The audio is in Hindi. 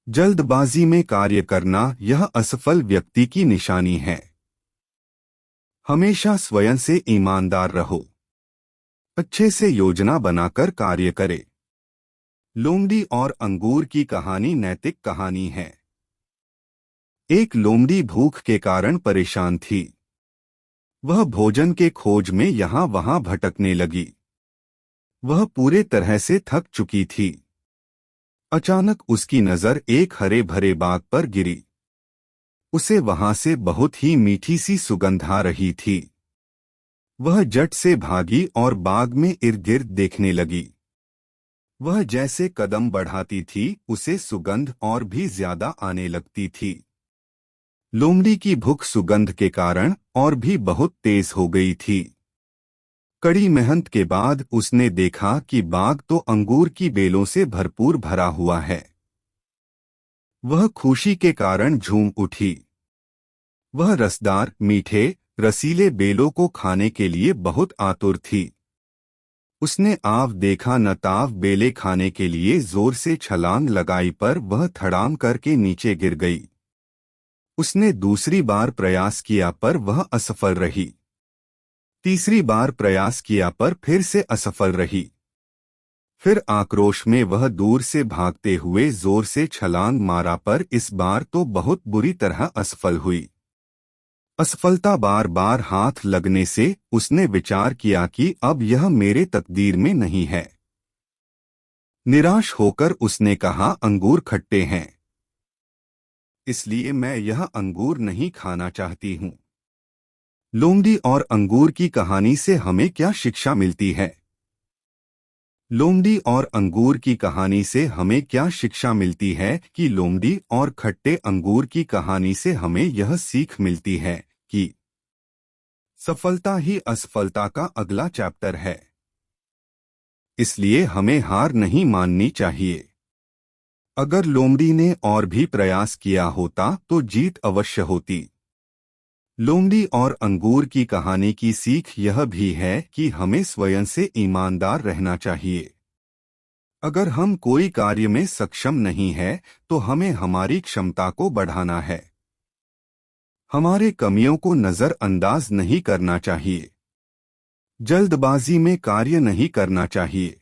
जल्दबाजी में कार्य करना यह असफल व्यक्ति की निशानी है। हमेशा स्वयं से ईमानदार रहो। अच्छे से योजना बनाकर कार्य करे। लोमड़ी और अंगूर की कहानी नैतिक कहानी है। एक लोमड़ी भूख के कारण परेशान थी। वह भोजन के खोज में यहाँ वहाँ भटकने लगी। वह पूरे तरह से थक चुकी थी। अचानक उसकी नजर एक हरे भरे बाग पर गिरी। उसे वहां से बहुत ही मीठी सी सुगंध आ रही थी। वह झट से भागी और बाग में इर्द गिर्द देखने लगी। वह जैसे कदम बढ़ाती थी उसे सुगंध और भी ज्यादा आने लगती थी। लोमड़ी की भूख सुगंध के कारण और भी बहुत तेज हो गई थी। कड़ी मेहनत के बाद उसने देखा कि बाग तो अंगूर की बेलों से भरपूर भरा हुआ है। वह खुशी के कारण झूम उठी। वह रसदार, मीठे, रसीले बेलों को खाने के लिए बहुत आतुर थी। उसने आव देखा न ताव बेले खाने के लिए जोर से छलांग लगाई, पर वह धड़ाम करके नीचे गिर गई। उसने दूसरी बार प्रयास किया पर वह असफल रही। तीसरी बार प्रयास किया पर फिर से असफल रही। फिर आक्रोश में वह दूर से भागते हुए जोर से छलांग मारा, पर इस बार तो बहुत बुरी तरह असफल हुई। असफलता बार बार हाथ लगने से उसने विचार किया कि अब यह मेरे तकदीर में नहीं है। निराश होकर उसने कहा, अंगूर खट्टे हैं, इसलिए मैं यह अंगूर नहीं खाना चाहती हूँ। लोमड़ी और अंगूर की कहानी से हमें क्या शिक्षा मिलती है? लोमड़ी और अंगूर की कहानी से हमें क्या शिक्षा मिलती है कि लोमड़ी और खट्टे अंगूर की कहानी से हमें यह सीख मिलती है कि सफलता ही असफलता का अगला चैप्टर है। इसलिए हमें हार नहीं माननी चाहिए। अगर लोमड़ी ने और भी प्रयास किया होता तो जीत अवश्य होती। लोमड़ी और अंगूर की कहानी की सीख यह भी है कि हमें स्वयं से ईमानदार रहना चाहिए। अगर हम कोई कार्य में सक्षम नहीं है तो हमें हमारी क्षमता को बढ़ाना है। हमारे कमियों को नजरअंदाज नहीं करना चाहिए। जल्दबाजी में कार्य नहीं करना चाहिए।